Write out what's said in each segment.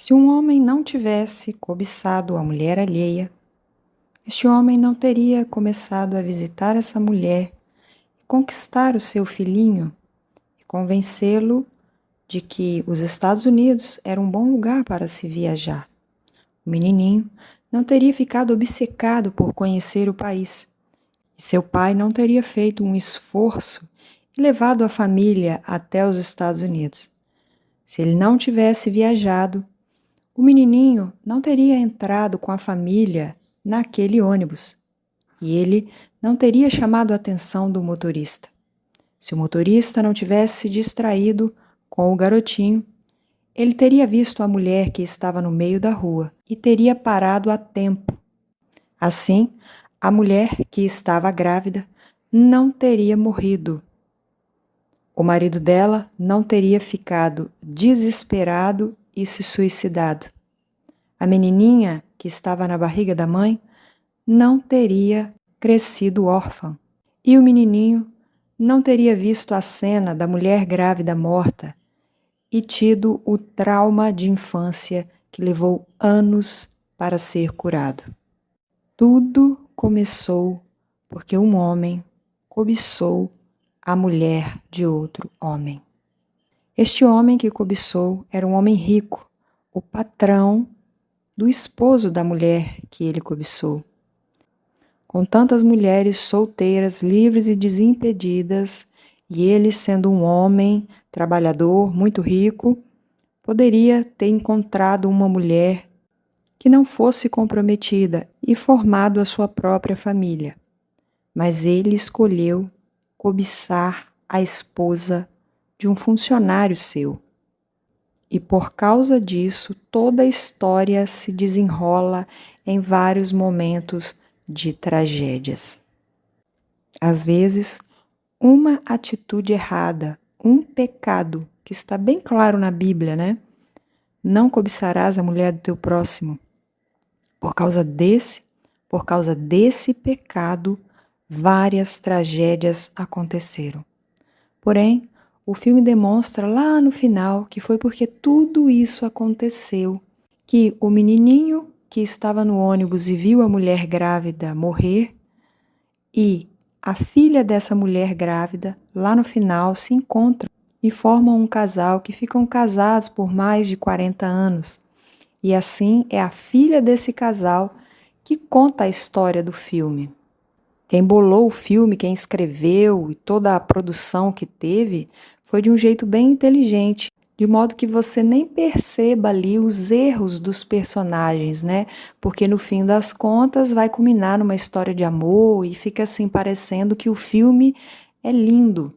Se um homem não tivesse cobiçado a mulher alheia, este homem não teria começado a visitar essa mulher e conquistar o seu filhinho e convencê-lo de que os Estados Unidos eram um bom lugar para se viajar. O menininho não teria ficado obcecado por conhecer o país e seu pai não teria feito um esforço e levado a família até os Estados Unidos. Se ele não tivesse viajado, o menininho não teria entrado com a família naquele ônibus e ele não teria chamado a atenção do motorista. Se o motorista não tivesse distraído com o garotinho, ele teria visto a mulher que estava no meio da rua e teria parado a tempo. Assim, a mulher que estava grávida não teria morrido. O marido dela não teria ficado desesperado e se suicidado. A menininha que estava na barriga da mãe não teria crescido órfã. E o menininho não teria visto a cena da mulher grávida morta e tido o trauma de infância que levou anos para ser curado. Tudo começou porque um homem cobiçou a mulher de outro homem. Este homem que cobiçou era um homem rico, o patrão do esposo da mulher que ele cobiçou. Com tantas mulheres solteiras, livres e desimpedidas, e ele sendo um homem trabalhador, muito rico, poderia ter encontrado uma mulher que não fosse comprometida e formado a sua própria família. Mas ele escolheu cobiçar a esposa de um funcionário seu. E por causa disso, toda a história se desenrola em vários momentos de tragédias. Às vezes, uma atitude errada, um pecado, que está bem claro na Bíblia, né? Não cobiçarás a mulher do teu próximo. Por causa desse pecado, várias tragédias aconteceram. Porém, o filme demonstra lá no final que foi porque tudo isso aconteceu, que o menininho que estava no ônibus e viu a mulher grávida morrer e a filha dessa mulher grávida, lá no final, se encontram e formam um casal que ficam casados por mais de 40 anos. E assim é a filha desse casal que conta a história do filme. Quem bolou o filme, quem escreveu e toda a produção que teve, foi de um jeito bem inteligente, de modo que você nem perceba ali os erros dos personagens, né? Porque no fim das contas vai culminar numa história de amor e fica assim parecendo que o filme é lindo.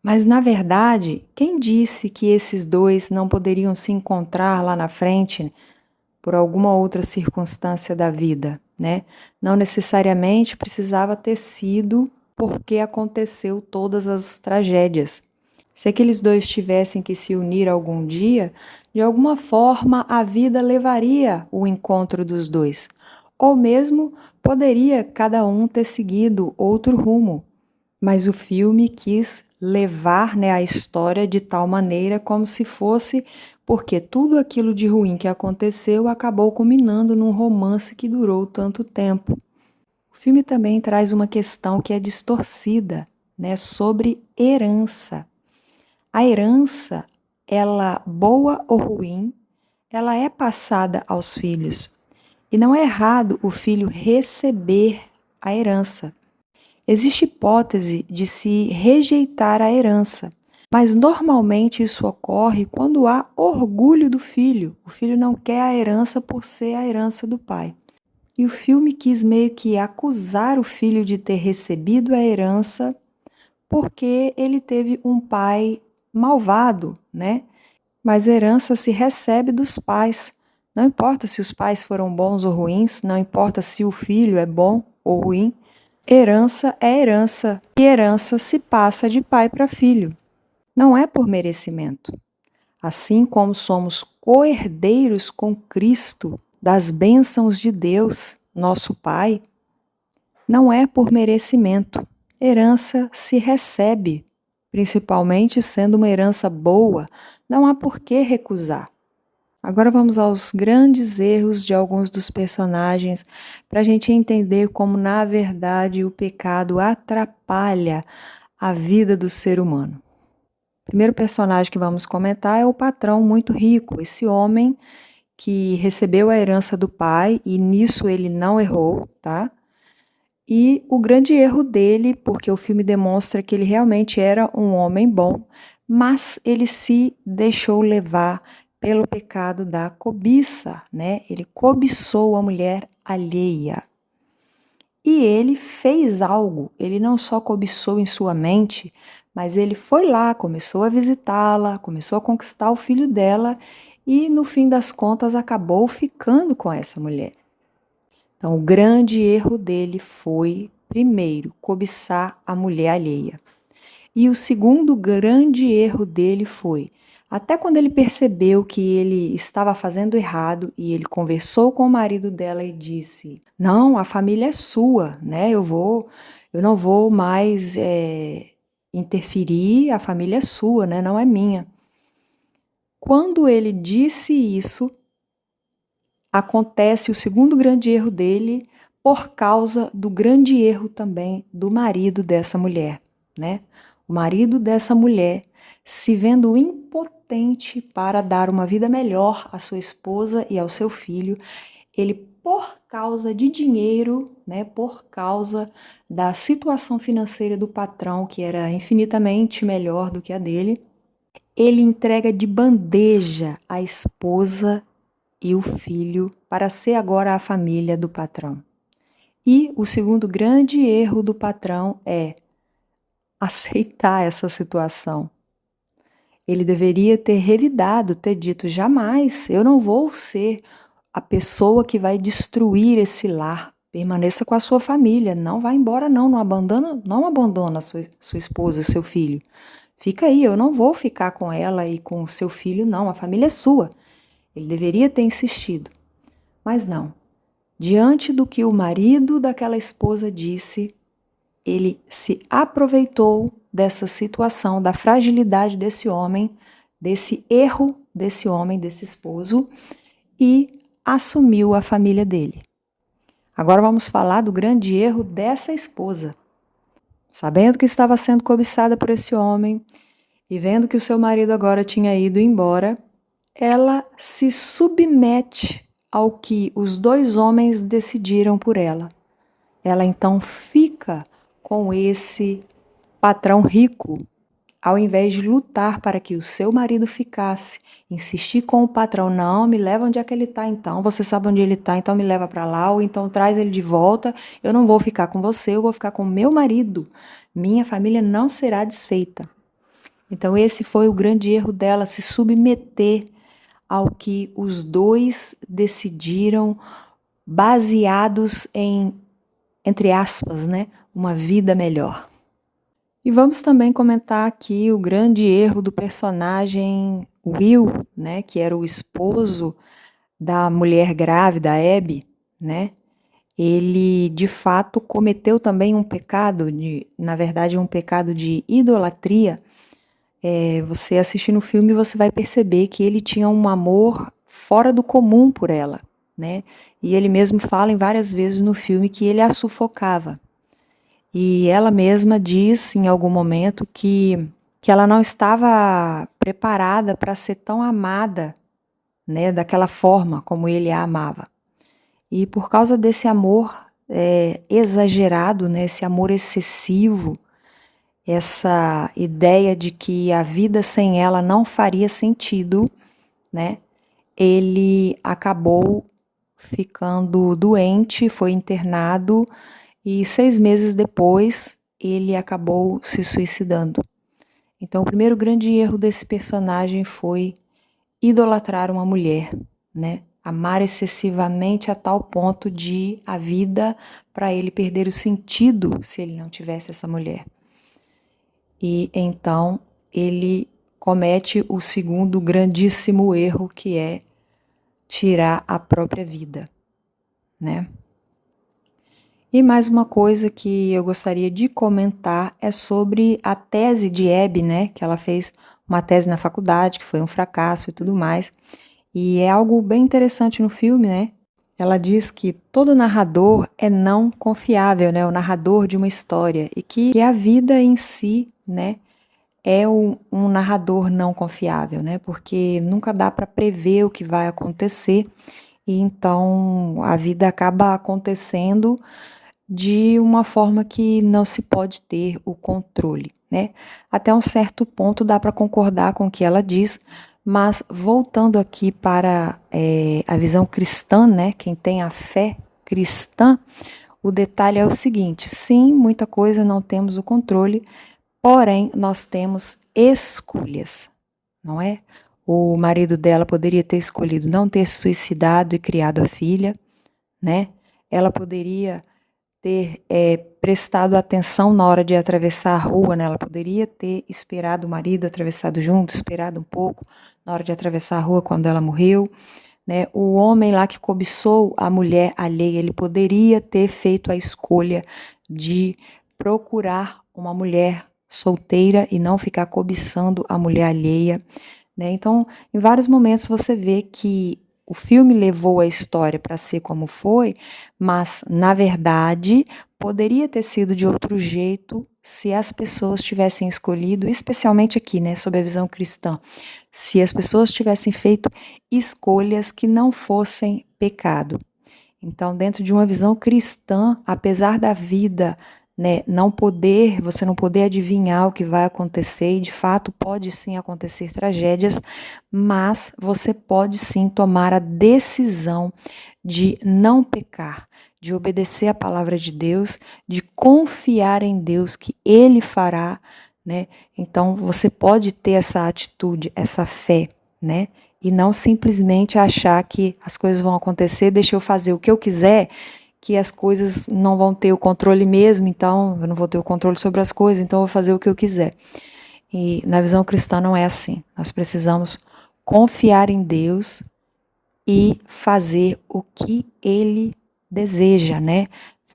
Mas na verdade, quem disse que esses dois não poderiam se encontrar lá na frente por alguma outra circunstância da vida, né? Não necessariamente precisava ter sido porque aconteceu todas as tragédias. Se aqueles dois tivessem que se unir algum dia, de alguma forma a vida levaria o encontro dos dois. Ou mesmo poderia cada um ter seguido outro rumo. Mas o filme quis levar, né, a história de tal maneira como se fosse porque tudo aquilo de ruim que aconteceu acabou culminando num romance que durou tanto tempo. O filme também traz uma questão que é distorcida, né, sobre herança. A herança, ela boa ou ruim, ela é passada aos filhos. E não é errado o filho receber a herança. Existe hipótese de se rejeitar a herança, mas normalmente isso ocorre quando há orgulho do filho. O filho não quer a herança por ser a herança do pai. E o filme quis meio que acusar o filho de ter recebido a herança porque ele teve um pai malvado, né? Mas a herança se recebe dos pais. Não importa se os pais foram bons ou ruins, não importa se o filho é bom ou ruim. Herança é herança e herança se passa de pai para filho. Não é por merecimento. Assim como somos co-herdeiros com Cristo das bênçãos de Deus, nosso Pai, não é por merecimento. Herança se recebe, principalmente sendo uma herança boa, não há por que recusar. Agora vamos aos grandes erros de alguns dos personagens para a gente entender como, na verdade, o pecado atrapalha a vida do ser humano. O primeiro personagem que vamos comentar é o patrão muito rico, esse homem que recebeu a herança do pai e nisso ele não errou, tá? E o grande erro dele, porque o filme demonstra que ele realmente era um homem bom, mas ele se deixou levar pelo pecado da cobiça, né? Ele cobiçou a mulher alheia. E ele fez algo, ele não só cobiçou em sua mente, mas ele foi lá, começou a visitá-la, começou a conquistar o filho dela e, no fim das contas, acabou ficando com essa mulher. Então, o grande erro dele foi, primeiro, cobiçar a mulher alheia. E o segundo grande erro dele foi, até quando ele percebeu que ele estava fazendo errado e ele conversou com o marido dela e disse: "Não, a família é sua, né? Eu não vou mais interferir, a família é sua, né? Não é minha." Quando ele disse isso, acontece o segundo grande erro dele por causa do grande erro também do marido dessa mulher, né? O marido dessa mulher, se vendo impotente para dar uma vida melhor à sua esposa e ao seu filho, ele, por causa de dinheiro, né, por causa da situação financeira do patrão, que era infinitamente melhor do que a dele, ele entrega de bandeja a esposa e o filho para ser agora a família do patrão. E o segundo grande erro do patrão é aceitar essa situação. Ele deveria ter revidado, ter dito: jamais, eu não vou ser a pessoa que vai destruir esse lar. Permaneça com a sua família, não vá embora não abandona a sua esposa e seu filho. Fica aí, eu não vou ficar com ela e com o seu filho não, a família é sua. Ele deveria ter insistido, mas não. Diante do que o marido daquela esposa disse, ele se aproveitou dessa situação, da fragilidade desse homem, desse erro desse homem, desse esposo, e assumiu a família dele. Agora vamos falar do grande erro dessa esposa. Sabendo que estava sendo cobiçada por esse homem e vendo que o seu marido agora tinha ido embora, ela se submete ao que os dois homens decidiram por ela. Ela então fica com esse patrão rico, ao invés de lutar para que o seu marido ficasse, insistir com o patrão: não, me leva onde é que ele está então, você sabe onde ele está, então me leva para lá, ou então traz ele de volta, eu não vou ficar com você, eu vou ficar com meu marido, minha família não será desfeita. Então esse foi o grande erro dela, se submeter ao que os dois decidiram, baseados em, entre aspas, né, uma vida melhor. E vamos também comentar aqui o grande erro do personagem Will, né, que era o esposo da mulher grávida, Abby, né? Ele, de fato, cometeu também um pecado, na verdade, um pecado de idolatria. Você assistindo o filme, você vai perceber que ele tinha um amor fora do comum por ela, né? E ele mesmo fala em várias vezes no filme que ele a sufocava. E ela mesma diz em algum momento que ela não estava preparada para ser tão amada, né, daquela forma como ele a amava. E por causa desse amor exagerado, né, esse amor excessivo, essa ideia de que a vida sem ela não faria sentido, né, ele acabou ficando doente, foi internado e 6 meses depois ele acabou se suicidando. Então o primeiro grande erro desse personagem foi idolatrar uma mulher, né? Amar excessivamente a tal ponto de a vida para ele perder o sentido se ele não tivesse essa mulher. E então ele comete o segundo grandíssimo erro, que é tirar a própria vida, né? E mais uma coisa que eu gostaria de comentar é sobre a tese de Abby, né? Que ela fez uma tese na faculdade, que foi um fracasso e tudo mais. E é algo bem interessante no filme, né? Ela diz que todo narrador é não confiável, né? O narrador de uma história. E que a vida em si, né? É um narrador não confiável, né? Porque nunca dá para prever o que vai acontecer. E então a vida acaba acontecendo de uma forma que não se pode ter o controle, né? Até um certo ponto dá para concordar com o que ela diz, mas voltando aqui para a visão cristã, né? Quem tem a fé cristã, o detalhe é o seguinte: sim, muita coisa não temos o controle, porém nós temos escolhas, não é? O marido dela poderia ter escolhido não ter se suicidado e criado a filha, né? Ela poderia ter prestado atenção na hora de atravessar a rua, né? Ela poderia ter esperado o marido atravessado junto, esperado um pouco na hora de atravessar a rua quando ela morreu, né? O homem lá que cobiçou a mulher alheia, ele poderia ter feito a escolha de procurar uma mulher solteira e não ficar cobiçando a mulher alheia, né? Então, em vários momentos você vê que o filme levou a história para ser como foi, mas, na verdade, poderia ter sido de outro jeito se as pessoas tivessem escolhido, especialmente aqui, né, sob a visão cristã, se as pessoas tivessem feito escolhas que não fossem pecado. Então, dentro de uma visão cristã, apesar da vida, né, você não poder adivinhar o que vai acontecer, e de fato pode sim acontecer tragédias, mas você pode sim tomar a decisão de não pecar, de obedecer a palavra de Deus, de confiar em Deus que Ele fará, né? Então, você pode ter essa atitude, essa fé, né? E não simplesmente achar que as coisas vão acontecer, deixa eu fazer o que eu quiser, que as coisas não vão ter o controle mesmo, então eu não vou ter o controle sobre as coisas, então eu vou fazer o que eu quiser. E na visão cristã não é assim. Nós precisamos confiar em Deus e fazer o que Ele deseja, né?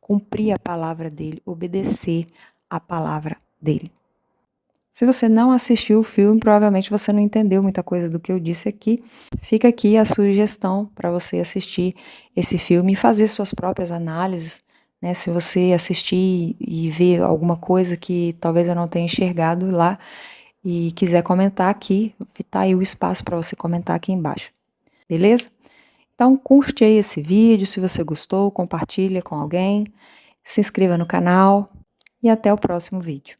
Cumprir a palavra dele, obedecer a palavra dele. Se você não assistiu o filme, provavelmente você não entendeu muita coisa do que eu disse aqui. Fica aqui a sugestão para você assistir esse filme e fazer suas próprias análises, né? Se você assistir e ver alguma coisa que talvez eu não tenha enxergado lá e quiser comentar aqui, tá aí o espaço para você comentar aqui embaixo. Beleza? Então curte aí esse vídeo, se você gostou, compartilha com alguém, se inscreva no canal e até o próximo vídeo.